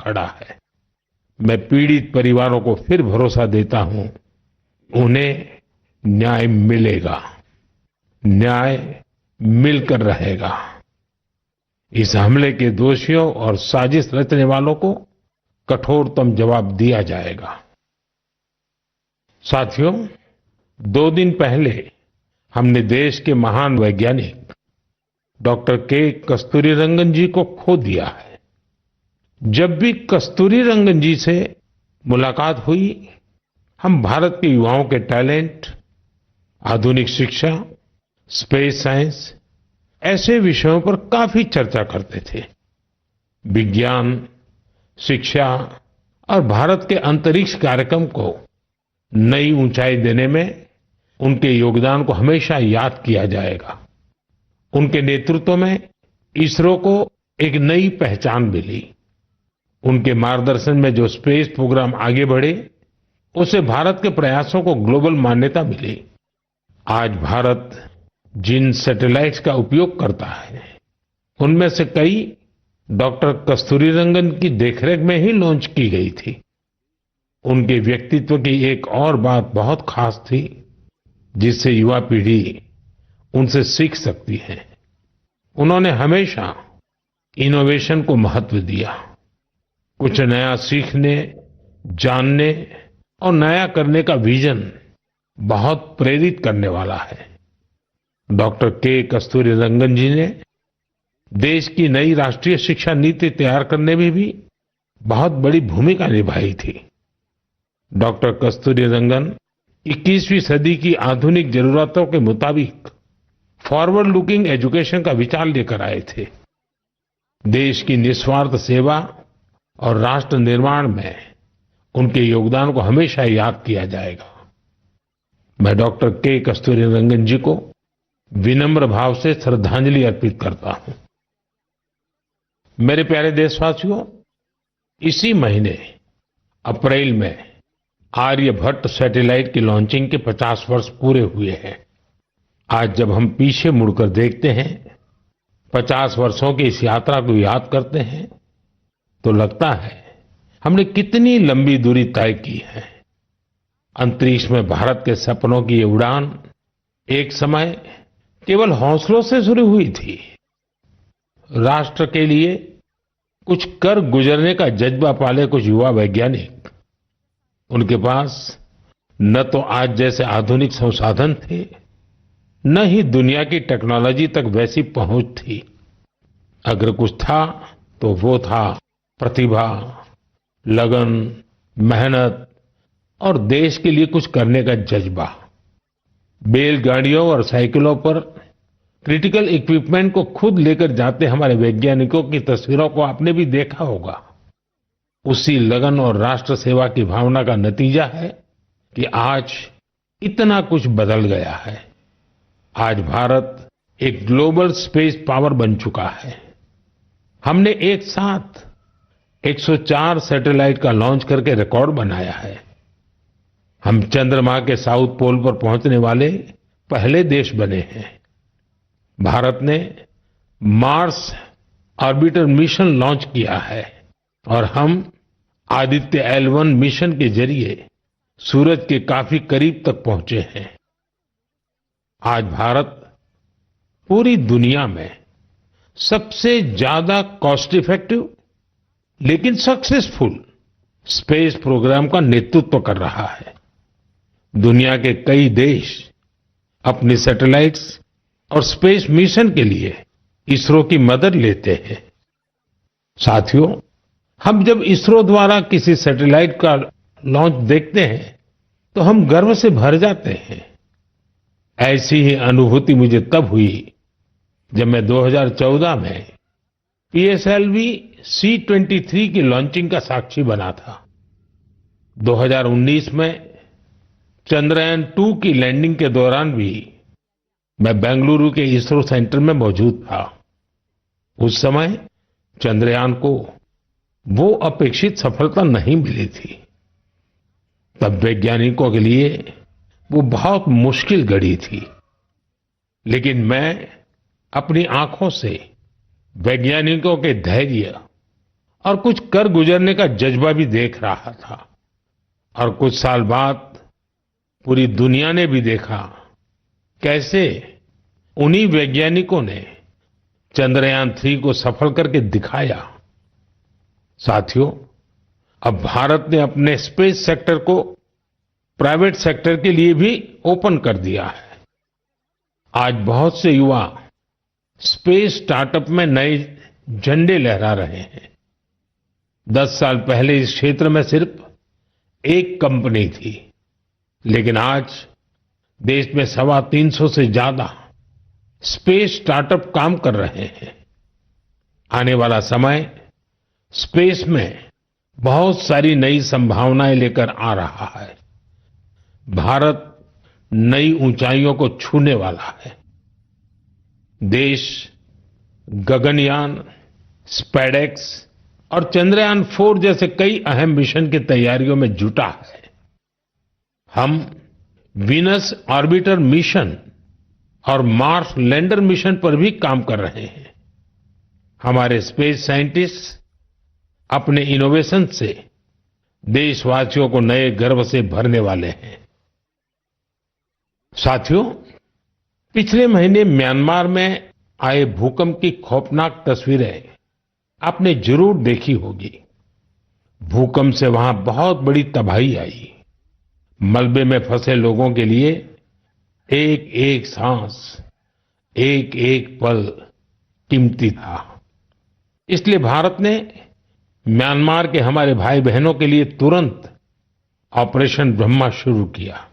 खड़ा है। मैं पीड़ित परिवारों को फिर भरोसा देता हूं, उन्हें न्याय मिलेगा, न्याय मिलकर रहेगा। इस हमले के दोषियों और साजिश रचने वालों को कठोरतम जवाब दिया जाएगा। साथियों, 2 दिन पहले हमने देश के महान वैज्ञानिक डॉक्टर के कस्तूरीरंगन जी को खो दिया है। जब भी कस्तूरीरंगन जी से मुलाकात हुई, हम भारत के युवाओं के टैलेंट, आधुनिक शिक्षा, स्पेस साइंस ऐसे विषयों पर काफी चर्चा करते थे। विज्ञान, शिक्षा और भारत के अंतरिक्ष कार्यक्रम को नई ऊंचाई देने में उनके योगदान को हमेशा याद किया जाएगा। उनके नेतृत्व में इसरो को एक नई पहचान मिली। उनके मार्गदर्शन में जो स्पेस प्रोग्राम आगे बढ़े, उससे भारत के प्रयासों को ग्लोबल मान्यता मिली। आज भारत जिन सैटेलाइट्स का उपयोग करता है, उनमें से कई डॉक्टर कस्तूरीरंगन की देखरेख में ही लॉन्च की गई थी। उनके व्यक्तित्व की एक और बात बहुत खास थी, जिससे युवा पीढ़ी उनसे सीख सकती है। उन्होंने हमेशा इनोवेशन को महत्व दिया। कुछ नया सीखने, जानने और नया करने का विजन बहुत प्रेरित करने वाला है। डॉक्टर के कस्तूरीरंगन जी ने देश की नई राष्ट्रीय शिक्षा नीति तैयार करने में भी बहुत बड़ी भूमिका निभाई थी। डॉक्टर कस्तूरीरंगन 21वीं सदी की आधुनिक जरूरतों के मुताबिक फॉरवर्ड लुकिंग एजुकेशन का विचार लेकर आए थे। देश की निस्वार्थ सेवा और राष्ट्र निर्माण में उनके योगदान को हमेशा याद किया जाएगा। मैं डॉक्टर के कस्तूरीरंगन जी को विनम्र भाव से श्रद्धांजलि अर्पित करता हूं। मेरे प्यारे देशवासियों, इसी महीने अप्रैल में आर्यभट्ट सैटेलाइट की लॉन्चिंग के 50 वर्ष पूरे हुए हैं। आज जब हम पीछे मुड़कर देखते हैं, 50 वर्षों की इस यात्रा को याद करते हैं, तो लगता है हमने कितनी लंबी दूरी तय की है। अंतरिक्ष में भारत के सपनों की ये उड़ान एक समय केवल हौसलों से शुरू हुई थी। राष्ट्र के लिए कुछ कर गुजरने का जज्बा पाले कुछ युवा वैज्ञानिक, उनके पास न तो आज जैसे आधुनिक संसाधन थे, न ही दुनिया की टेक्नोलॉजी तक वैसी पहुंच थी। अगर कुछ था तो वो था प्रतिभा, लगन, मेहनत और देश के लिए कुछ करने का जज्बा। बैलगाड़ियों और साइकिलों पर क्रिटिकल इक्विपमेंट को खुद लेकर जाते हमारे वैज्ञानिकों की तस्वीरों को आपने भी देखा होगा। उसी लगन और राष्ट्र सेवा की भावना का नतीजा है कि आज इतना कुछ बदल गया है। आज भारत एक ग्लोबल स्पेस पावर बन चुका है। हमने एक साथ 104 सैटेलाइट का लॉन्च करके रिकॉर्ड बनाया है। हम चंद्रमा के साउथ पोल पर पहुंचने वाले पहले देश बने हैं। भारत ने मार्स ऑर्बिटर मिशन लॉन्च किया है और हम आदित्य L1 मिशन के जरिए सूरज के काफी करीब तक पहुंचे हैं। आज भारत पूरी दुनिया में सबसे ज्यादा कॉस्ट इफेक्टिव लेकिन सक्सेसफुल स्पेस प्रोग्राम का नेतृत्व कर रहा है। दुनिया के कई देश अपनी सैटेलाइट्स और स्पेस मिशन के लिए इसरो की मदद लेते हैं। साथियों, हम जब इसरो द्वारा किसी सैटेलाइट का लॉन्च देखते हैं तो हम गर्व से भर जाते हैं। ऐसी ही अनुभूति मुझे तब हुई जब मैं 2014 में PSLV C-23 की लॉन्चिंग का साक्षी बना था। 2019 में चंद्रयान-2 की लैंडिंग के दौरान भी मैं बेंगलुरु के इसरो सेंटर में मौजूद था। उस समय चंद्रयान को वो अपेक्षित सफलता नहीं मिली थी। तब वैज्ञानिकों के लिए वो बहुत मुश्किल घड़ी थी, लेकिन मैं अपनी आंखों से वैज्ञानिकों के धैर्य और कुछ कर गुजरने का जज्बा भी देख रहा था। और कुछ साल बाद पूरी दुनिया ने भी देखा कैसे उन्हीं वैज्ञानिकों ने चंद्रयान-3 को सफल करके दिखाया। साथियों, अब भारत ने अपने स्पेस सेक्टर को प्राइवेट सेक्टर के लिए भी ओपन कर दिया है। आज बहुत से युवा स्पेस स्टार्टअप में नए झंडे लहरा रहे हैं। 10 साल पहले इस क्षेत्र में सिर्फ एक कंपनी थी, लेकिन आज देश में 350 से ज्यादा स्पेस स्टार्टअप काम कर रहे हैं। आने वाला समय स्पेस में बहुत सारी नई संभावनाएं लेकर आ रहा है। भारत नई ऊंचाइयों को छूने वाला है। देश गगनयान, स्पेडेक्स और चंद्रयान-4 जैसे कई अहम मिशन की तैयारियों में जुटा है। हम वीनस ऑर्बिटर मिशन और मार्स लैंडर मिशन पर भी काम कर रहे हैं। हमारे स्पेस साइंटिस्ट अपने इनोवेशन से देशवासियों को नए गर्व से भरने वाले हैं। साथियों, पिछले महीने म्यांमार में आए भूकंप की खौफनाक तस्वीरें आपने जरूर देखी होगी। भूकंप से वहां बहुत बड़ी तबाही आई। मलबे में फंसे लोगों के लिए एक एक सांस, एक एक पल कीमती था। इसलिए भारत ने म्यांमार के हमारे भाई बहनों के लिए तुरंत ऑपरेशन ब्रह्मा शुरू किया।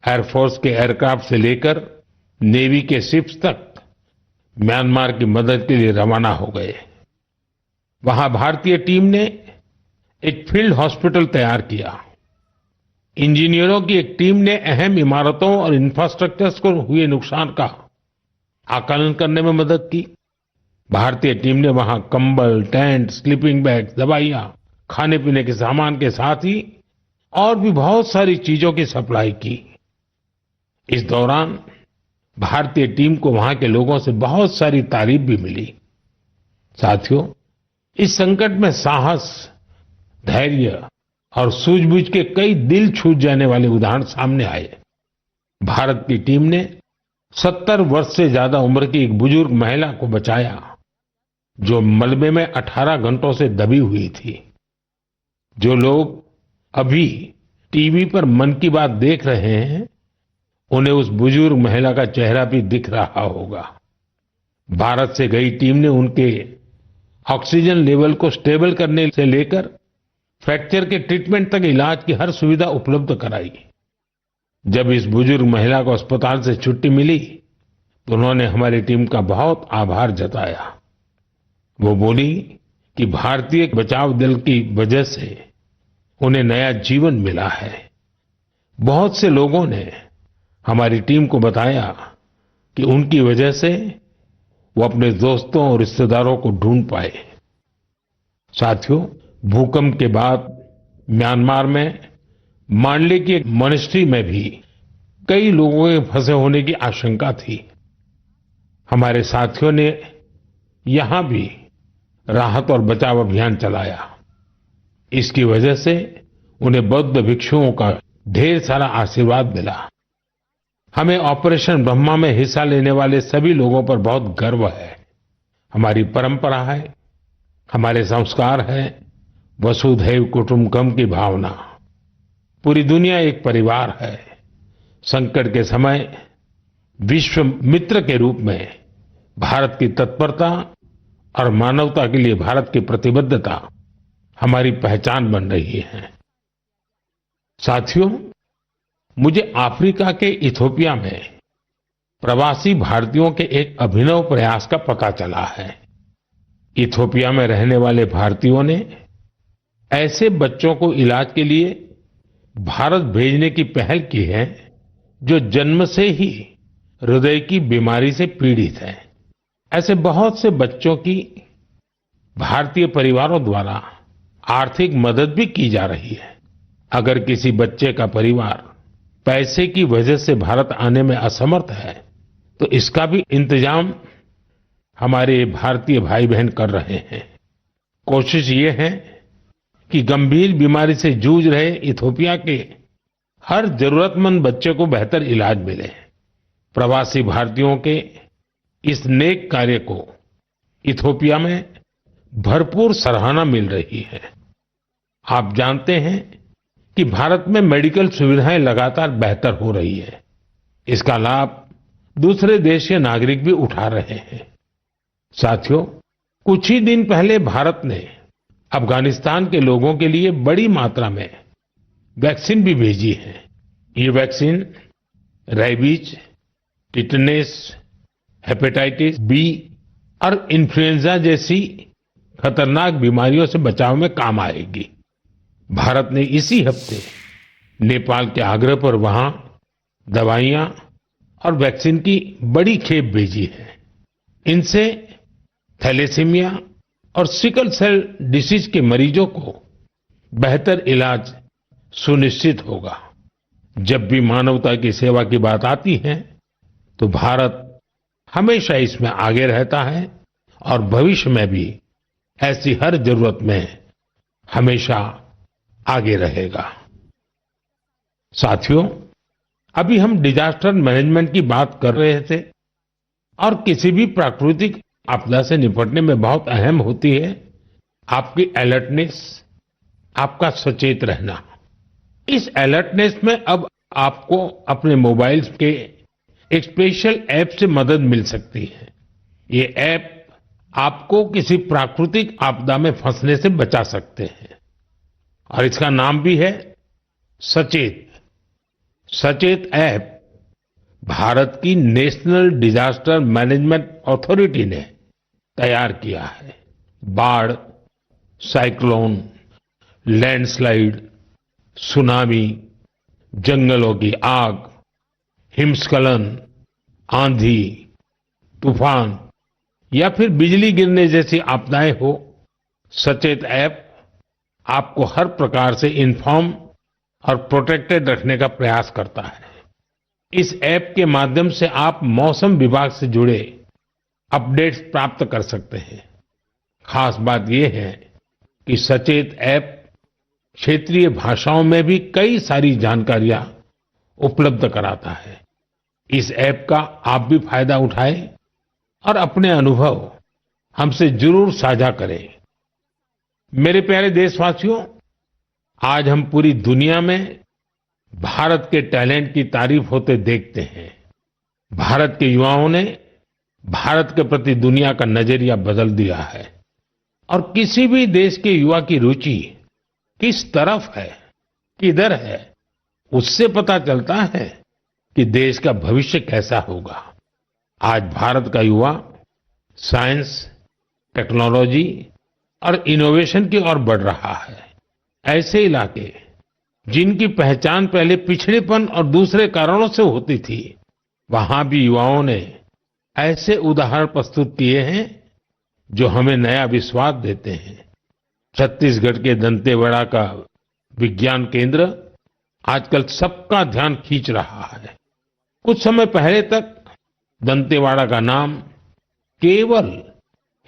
एयरफोर्स के एयरक्राफ्ट से लेकर नेवी के शिप्स तक म्यांमार की मदद के लिए रवाना हो गए। वहां भारतीय टीम ने एक फील्ड हॉस्पिटल तैयार किया। इंजीनियरों की एक टीम ने अहम इमारतों और इंफ्रास्ट्रक्चर्स को हुए नुकसान का आकलन करने में मदद की। भारतीय टीम ने वहां कंबल, टेंट, स्लीपिंग बैग, दवाइयां, खाने पीने के सामान के साथ ही और भी बहुत सारी चीजों की सप्लाई की। इस दौरान भारतीय टीम को वहां के लोगों से बहुत सारी तारीफ भी मिली। साथियों, इस संकट में साहस, धैर्य और सूझबूझ के कई दिल छू जाने वाले उदाहरण सामने आए। भारत की टीम ने 70 वर्ष से ज्यादा उम्र की एक बुजुर्ग महिला को बचाया, जो मलबे में 18 घंटों से दबी हुई थी। जो लोग अभी टीवी पर मन की बात देख रहे हैं, उन्हें उस बुजुर्ग महिला का चेहरा भी दिख रहा होगा। भारत से गई टीम ने उनके ऑक्सीजन लेवल को स्टेबल करने से लेकर फ्रैक्चर के ट्रीटमेंट तक इलाज की हर सुविधा उपलब्ध कराई। जब इस बुजुर्ग महिला को अस्पताल से छुट्टी मिली, तो उन्होंने हमारी टीम का बहुत आभार जताया। वो बोली कि भारतीय बचाव दल की वजह से उन्हें नया जीवन मिला है। बहुत से लोगों ने हमारी टीम को बताया कि उनकी वजह से वो अपने दोस्तों और रिश्तेदारों को ढूंढ पाए। साथियों, भूकंप के बाद म्यांमार में मांडले की एक मॉनेस्ट्री में भी कई लोगों के फंसे होने की आशंका थी। हमारे साथियों ने यहां भी राहत और बचाव अभियान चलाया। इसकी वजह से उन्हें बौद्ध भिक्षुओं का ढेर सारा आशीर्वाद मिला। हमें ऑपरेशन ब्रह्मा में हिस्सा लेने वाले सभी लोगों पर बहुत गर्व है। हमारी परंपरा है, हमारे संस्कार है वसुधैव कुटुंबकम की भावना। पूरी दुनिया एक परिवार है। संकट के समय विश्व मित्र के रूप में भारत की तत्परता और मानवता के लिए भारत की प्रतिबद्धता हमारी पहचान बन रही है। साथियों, मुझे अफ्रीका के इथियोपिया में प्रवासी भारतीयों के एक अभिनव प्रयास का पता चला है। इथियोपिया में रहने वाले भारतीयों ने ऐसे बच्चों को इलाज के लिए भारत भेजने की पहल की है जो जन्म से ही हृदय की बीमारी से पीड़ित हैं। ऐसे बहुत से बच्चों की भारतीय परिवारों द्वारा आर्थिक मदद भी की जा रही है। अगर किसी बच्चे का परिवार पैसे की वजह से भारत आने में असमर्थ है, तो इसका भी इंतजाम हमारे भारतीय भाई बहन कर रहे हैं। कोशिश ये है कि गंभीर बीमारी से जूझ रहे इथियोपिया के हर जरूरतमंद बच्चे को बेहतर इलाज मिले। प्रवासी भारतीयों के इस नेक कार्य को इथियोपिया में भरपूर सराहना मिल रही है। आप जानते हैं कि भारत में मेडिकल सुविधाएं लगातार बेहतर हो रही है। इसका लाभ दूसरे देश के नागरिक भी उठा रहे हैं। साथियों, कुछ ही दिन पहले भारत ने अफगानिस्तान के लोगों के लिए बड़ी मात्रा में वैक्सीन भी भेजी है। ये vaccine rabies, tetanus, hepatitis B और इन्फ्लुएंजा जैसी खतरनाक बीमारियों से बचाव में काम आएगी। भारत ने इसी हफ्ते नेपाल के आग्रह पर वहां दवाइयां और वैक्सीन की बड़ी खेप भेजी है। इनसे थैलेसीमिया और सिकल सेल डिसीज के मरीजों को बेहतर इलाज सुनिश्चित होगा। जब भी मानवता की सेवा की बात आती है तो भारत हमेशा इसमें आगे रहता है और भविष्य में भी ऐसी हर जरूरत में हमेशा आगे रहेगा। साथियों, अभी हम डिजास्टर मैनेजमेंट की बात कर रहे थे और किसी भी प्राकृतिक आपदा से निपटने में बहुत अहम होती है आपकी अलर्टनेस, आपका सचेत रहना। इस अलर्टनेस में अब आपको अपने मोबाइल के एक स्पेशल ऐप से मदद मिल सकती है। ये ऐप आपको किसी प्राकृतिक आपदा में फंसने से बचा सकते हैं और इसका नाम भी है सचेत। सचेत ऐप भारत की नेशनल डिजास्टर मैनेजमेंट अथॉरिटी ने तैयार किया है। बाढ़, साइक्लोन, लैंडस्लाइड, सुनामी, जंगलों की आग, हिमस्खलन, आंधी, तूफान या फिर बिजली गिरने जैसी आपदाएं हो, सचेत ऐप आपको हर प्रकार से इन्फॉर्म और प्रोटेक्टेड रखने का प्रयास करता है। इस ऐप के माध्यम से आप मौसम विभाग से जुड़े अपडेट्स प्राप्त कर सकते हैं। खास बात यह है कि सचेत ऐप क्षेत्रीय भाषाओं में भी कई सारी जानकारियां उपलब्ध कराता है। इस ऐप का आप भी फायदा उठाएं और अपने अनुभव हमसे जरूर साझा करें। मेरे प्यारे देशवासियों, आज हम पूरी दुनिया में भारत के टैलेंट की तारीफ होते देखते हैं। भारत के युवाओं ने भारत के प्रति दुनिया का नजरिया बदल दिया है और किसी भी देश के युवा की रुचि किस तरफ है, किधर है, उससे पता चलता है कि देश का भविष्य कैसा होगा। आज भारत का युवा साइंस, टेक्नोलॉजी और इनोवेशन की ओर बढ़ रहा है। ऐसे इलाके जिनकी पहचान पहले पिछड़ेपन और दूसरे कारणों से होती थी, वहां भी युवाओं ने ऐसे उदाहरण प्रस्तुत किए हैं जो हमें नया विश्वास देते हैं। छत्तीसगढ़ के दंतेवाड़ा का विज्ञान केंद्र आजकल सबका ध्यान खींच रहा है। कुछ समय पहले तक दंतेवाड़ा का नाम केवल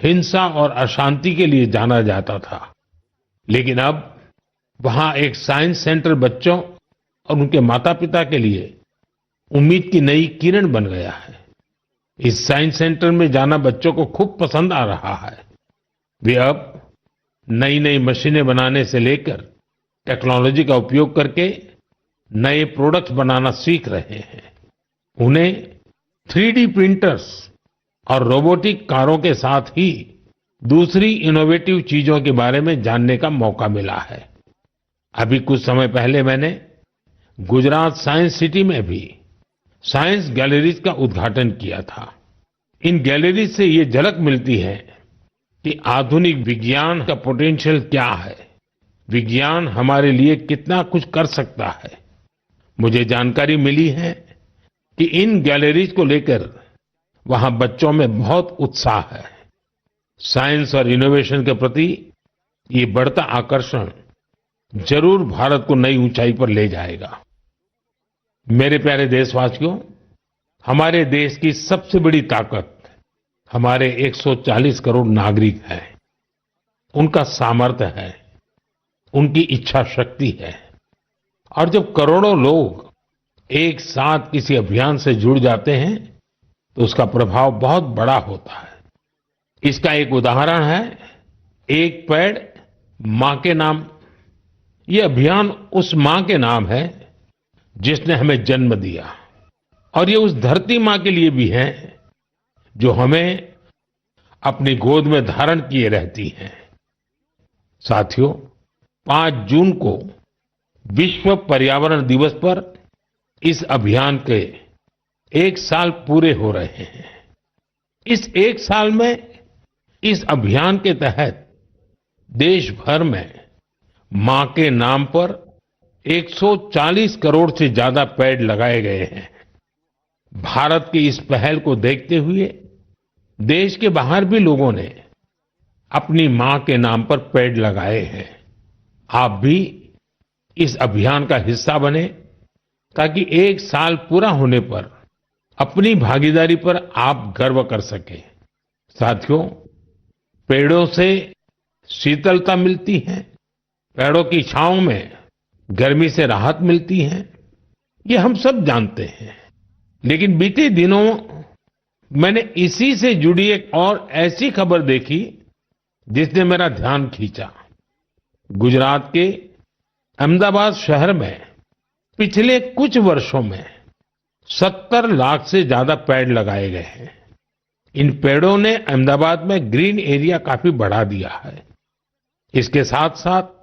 हिंसा और अशांति के लिए जाना जाता था, लेकिन अब वहां एक साइंस सेंटर बच्चों और उनके माता पिता के लिए उम्मीद की नई किरण बन गया है। इस साइंस सेंटर में जाना बच्चों को खूब पसंद आ रहा है। वे अब नई नई मशीनें बनाने से लेकर टेक्नोलॉजी का उपयोग करके नए प्रोडक्ट्स बनाना सीख रहे हैं। उन्हें 3D प्रिंटर्स और रोबोटिक कारों के साथ ही दूसरी इनोवेटिव चीजों के बारे में जानने का मौका मिला है। अभी कुछ समय पहले मैंने गुजरात साइंस सिटी में भी साइंस गैलरीज का उद्घाटन किया था। इन गैलरीज से ये झलक मिलती है कि आधुनिक विज्ञान का पोटेंशियल क्या है, विज्ञान हमारे लिए कितना कुछ कर सकता है। मुझे जानकारी मिली है कि इन गैलरीज को लेकर वहां बच्चों में बहुत उत्साह है। साइंस और इनोवेशन के प्रति ये बढ़ता आकर्षण जरूर भारत को नई ऊंचाई पर ले जाएगा। मेरे प्यारे देशवासियों, हमारे देश की सबसे बड़ी ताकत हमारे 140 करोड़ नागरिक हैं। उनका सामर्थ्य है, उनकी इच्छा शक्ति है। और जब करोड़ों लोग एक साथ किसी अभियान से जुड़ जाते हैं तो उसका प्रभाव बहुत बड़ा होता है। इसका एक उदाहरण है एक पेड़ मां के नाम। ये अभियान उस मां के नाम है जिसने हमें जन्म दिया, और ये उस धरती मां के लिए भी है जो हमें अपनी गोद में धारण किए रहती है। साथियों, 5 जून को विश्व पर्यावरण दिवस पर इस अभियान के 1 साल पूरे हो रहे हैं। इस 1 साल में इस अभियान के तहत देश भर में मां के नाम पर 140 करोड़ से ज्यादा पेड़ लगाए गए हैं। भारत की इस पहल को देखते हुए देश के बाहर भी लोगों ने अपनी मां के नाम पर पेड़ लगाए हैं। आप भी इस अभियान का हिस्सा बने ताकि 1 साल पूरा होने पर अपनी भागीदारी पर आप गर्व कर सकें। साथियों, पेड़ों से शीतलता मिलती है, पेड़ों की छांव में गर्मी से राहत मिलती है, ये हम सब जानते हैं। लेकिन बीते दिनों मैंने इसी से जुड़ी एक और ऐसी खबर देखी जिसने मेरा ध्यान खींचा। गुजरात के अहमदाबाद शहर में पिछले कुछ वर्षों में 70 लाख से ज्यादा पेड़ लगाए गए हैं। इन पेड़ों ने अहमदाबाद में ग्रीन एरिया काफी बढ़ा दिया है। इसके साथ साथ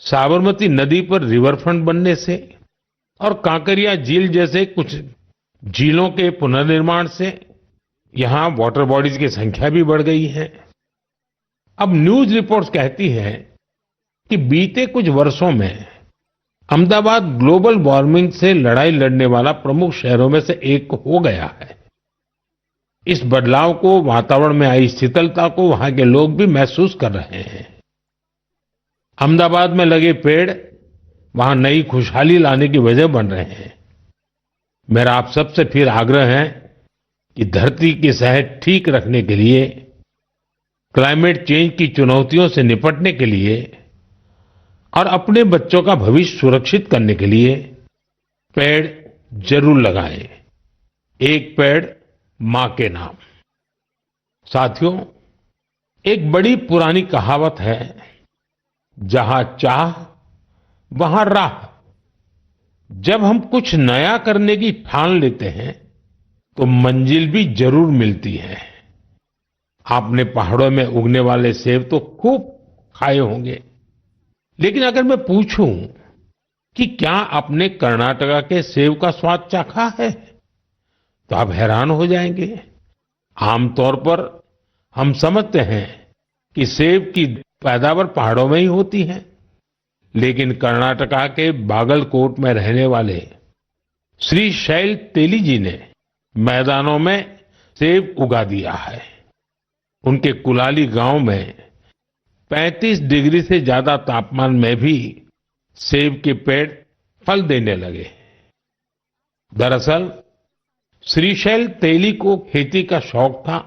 साबरमती नदी पर रिवरफ्रंट बनने से और कांकरिया झील जैसे कुछ झीलों के पुनर्निर्माण से यहां वाटर बॉडीज की संख्या भी बढ़ गई है। अब न्यूज रिपोर्ट्स कहती हैं कि बीते कुछ वर्षों में अहमदाबाद ग्लोबल वार्मिंग से लड़ाई लड़ने वाला प्रमुख शहरों में से एक हो गया है। इस बदलाव को, वातावरण में आई शीतलता को वहां के लोग भी महसूस कर रहे हैं। अहमदाबाद में लगे पेड़ वहां नई खुशहाली लाने की वजह बन रहे हैं। मेरा आप सबसे फिर आग्रह है कि धरती की सेहत ठीक रखने के लिए, क्लाइमेट चेंज की चुनौतियों से निपटने के लिए और अपने बच्चों का भविष्य सुरक्षित करने के लिए पेड़ जरूर लगाएं। एक पेड़ मां के नाम। साथियों, एक बड़ी पुरानी कहावत है, जहां चाह वहां राह। जब हम कुछ नया करने की ठान लेते हैं तो मंजिल भी जरूर मिलती है। आपने पहाड़ों में उगने वाले सेब तो खूब खाए होंगे, लेकिन अगर मैं पूछूं कि क्या आपने कर्नाटका के सेब का स्वाद चाखा है तो आप हैरान हो जाएंगे। आमतौर पर हम समझते हैं कि सेब की पैदावार पहाड़ों में ही होती है, लेकिन कर्नाटका के बागलकोट में रहने वाले श्री शैल तेली जी ने मैदानों में सेब उगा दिया है। उनके कुलाली गांव में 35 डिग्री से ज्यादा तापमान में भी सेब के पेड़ फल देने लगे। दरअसल श्रीशैल तेली को खेती का शौक था,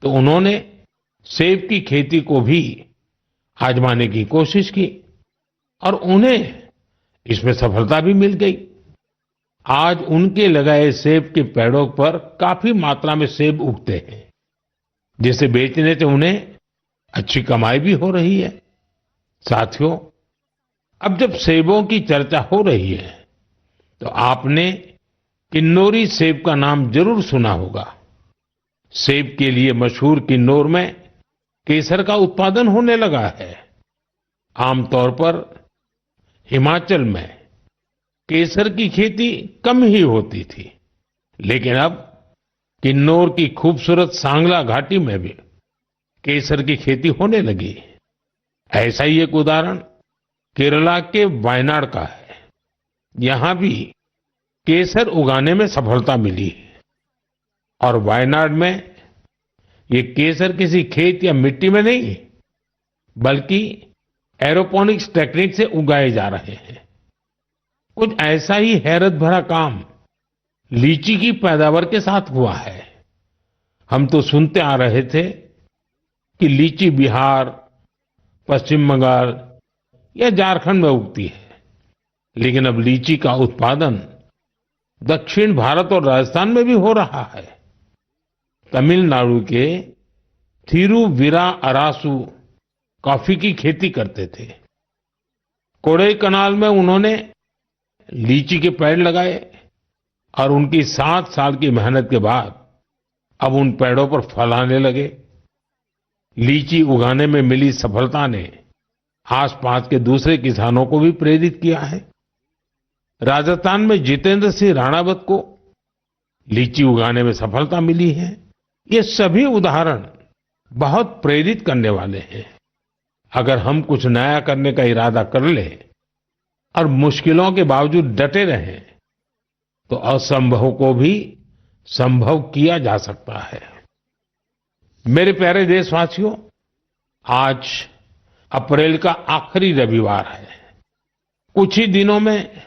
तो उन्होंने सेब की खेती को भी आजमाने की कोशिश की और उन्हें इसमें सफलता भी मिल गई। आज उनके लगाए सेब के पेड़ों पर काफी मात्रा में सेब उगते हैं, जिसे बेचने से उन्हें अच्छी कमाई भी हो रही है। साथियों, अब जब सेबों की चर्चा हो रही है तो आपने किन्नौरी सेब का नाम जरूर सुना होगा। सेब के लिए मशहूर किन्नौर में केसर का उत्पादन होने लगा है। आमतौर पर हिमाचल में केसर की खेती कम ही होती थी, लेकिन अब किन्नौर की खूबसूरत सांगला घाटी में भी केसर की खेती होने लगी। ऐसा ही एक उदाहरण केरला के वायनाड का है। यहां भी केसर उगाने में सफलता मिली और वायनाड में ये केसर किसी खेत या मिट्टी में नहीं, बल्कि एरोपोनिक्स टेक्निक से उगाए जा रहे हैं। कुछ ऐसा ही हैरत भरा काम लीची की पैदावार के साथ हुआ है। हम तो सुनते आ रहे थे कि लीची बिहार, पश्चिम बंगाल या झारखंड में उगती है, लेकिन अब लीची का उत्पादन दक्षिण भारत और राजस्थान में भी हो रहा है। तमिलनाडु के थिरुविराअरासु कॉफी की खेती करते थे। कोडाईकनाल में उन्होंने लीची के पेड़ लगाए और उनकी 7 साल की मेहनत के बाद अब उन पेड़ों पर फल आने लगे। लीची उगाने में मिली सफलता ने आसपास के दूसरे किसानों को भी प्रेरित किया है। राजस्थान में जितेंद्र सिंह राणावत को लीची उगाने में सफलता मिली है। ये सभी उदाहरण बहुत प्रेरित करने वाले हैं। अगर हम कुछ नया करने का इरादा कर लें और मुश्किलों के बावजूद डटे रहें, तो असंभव को भी संभव किया जा सकता है। मेरे प्यारे देशवासियों, आज अप्रैल का आखिरी रविवार है। कुछ ही दिनों में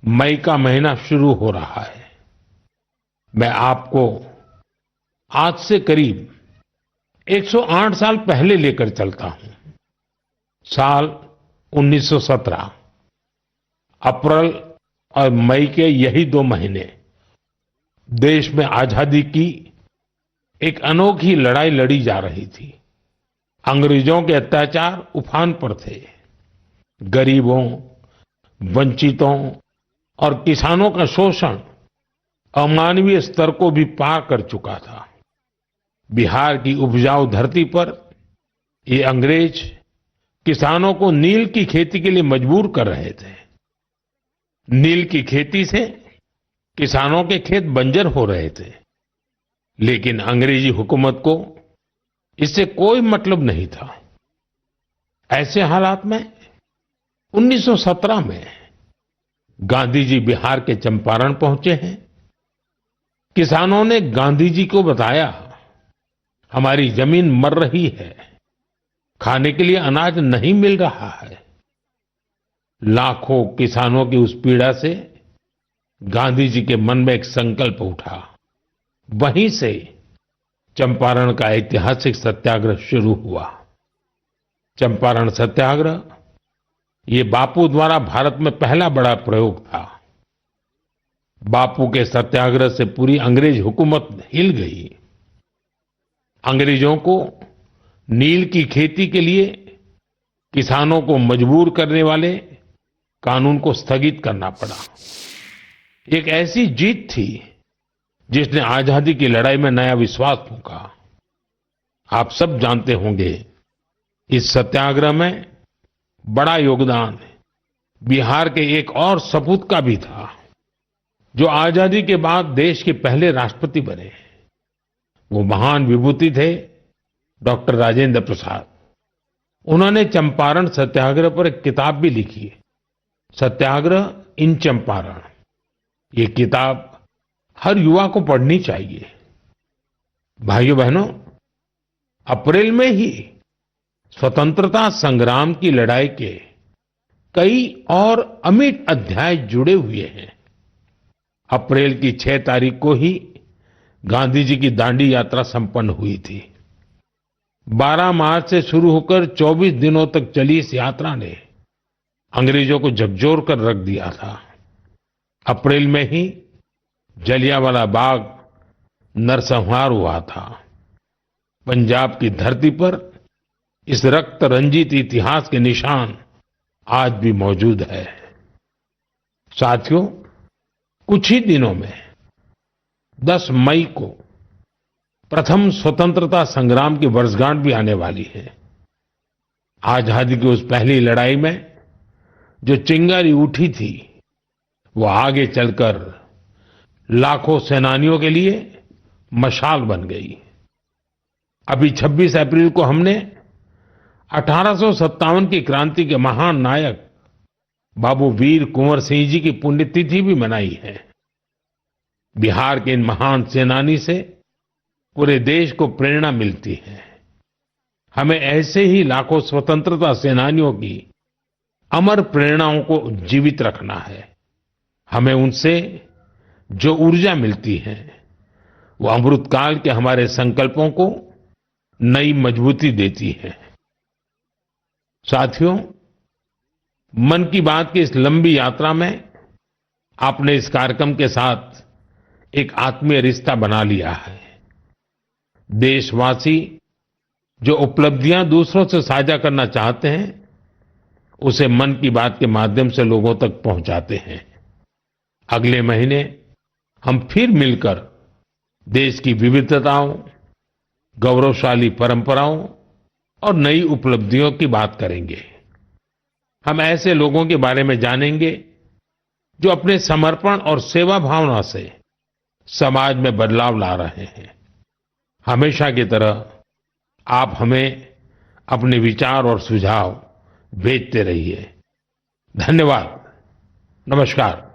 मई का महीना शुरू हो रहा है। मैं आपको आज से करीब 108 साल पहले लेकर चलता हूं। साल 1917। अप्रैल और मई के यही 2 महीने देश में आजादी की एक अनोखी लड़ाई लड़ी जा रही थी। अंग्रेजों के अत्याचार उफान पर थे। गरीबों, वंचितों और किसानों का शोषण अमानवीय स्तर को भी पार कर चुका था। बिहार की उपजाऊ धरती पर ये अंग्रेज किसानों को नील की खेती के लिए मजबूर कर रहे थे। नील की खेती से किसानों के खेत बंजर हो रहे थे, लेकिन अंग्रेजी हुकूमत को इससे कोई मतलब नहीं था। ऐसे हालात में 1917 में गांधी जी बिहार के चंपारण पहुंचे हैं। किसानों ने गांधी जी को बताया, हमारी जमीन मर रही है, खाने के लिए अनाज नहीं मिल रहा है। लाखों किसानों की उस पीड़ा से गांधी जी के मन में एक संकल्प उठा। वहीं से चंपारण का ऐतिहासिक सत्याग्रह शुरू हुआ। चंपारण सत्याग्रह ये बापू द्वारा भारत में पहला बड़ा प्रयोग था। बापू के सत्याग्रह से पूरी अंग्रेज हुकूमत हिल गई। अंग्रेजों को नील की खेती के लिए किसानों को मजबूर करने वाले कानून को स्थगित करना पड़ा। एक ऐसी जीत थी जिसने आजादी की लड़ाई में नया विश्वास फूंका। आप सब जानते होंगे, इस सत्याग्रह में बड़ा योगदान बिहार के एक और सपूत का भी था, जो आजादी के बाद देश के पहले राष्ट्रपति बने। वो महान विभूति थे डॉक्टर राजेंद्र प्रसाद। उन्होंने चंपारण सत्याग्रह पर एक किताब भी लिखी, सत्याग्रह इन चंपारण। ये किताब हर युवा को पढ़नी चाहिए। भाइयों बहनों, अप्रैल में ही स्वतंत्रता संग्राम की लड़ाई के कई और अमिट अध्याय जुड़े हुए हैं। अप्रैल की 6 तारीख को ही गांधी जी की दांडी यात्रा संपन्न हुई थी। 12 मार्च से शुरू होकर 24 दिनों तक चली इस यात्रा ने अंग्रेजों को झकझोर कर रख दिया था। अप्रैल में ही जलियांवाला बाग नरसंहार हुआ था। पंजाब की धरती पर इस रक्त रंजित इतिहास के निशान आज भी मौजूद है। साथियों, कुछ ही दिनों में 10 मई को प्रथम स्वतंत्रता संग्राम की वर्षगांठ भी आने वाली है। आजादी की उस पहली लड़ाई में जो चिंगारी उठी थी, वो आगे चलकर लाखों सेनानियों के लिए मशाल बन गई। अभी 26 अप्रैल को हमने 1857 की क्रांति के महान नायक बाबू वीर कुंवर सिंह जी की पुण्यतिथि भी मनाई है। बिहार के इन महान सेनानी से पूरे देश को प्रेरणा मिलती है। हमें ऐसे ही लाखों स्वतंत्रता सेनानियों की अमर प्रेरणाओं को जीवित रखना है। हमें उनसे जो ऊर्जा मिलती है, वो अमृतकाल के हमारे संकल्पों को नई मजबूती देती है। साथियों, मन की बात की इस लंबी यात्रा में आपने इस कार्यक्रम के साथ एक आत्मीय रिश्ता बना लिया है। देशवासी जो उपलब्धियां दूसरों से साझा करना चाहते हैं, उसे मन की बात के माध्यम से लोगों तक पहुंचाते हैं। अगले महीने हम फिर मिलकर देश की विविधताओं, गौरवशाली परंपराओं और नई उपलब्धियों की बात करेंगे। हम ऐसे लोगों के बारे में जानेंगे जो अपने समर्पण और सेवा भावना से समाज में बदलाव ला रहे हैं। हमेशा की तरह आप हमें अपने विचार और सुझाव भेजते रहिए। धन्यवाद। नमस्कार।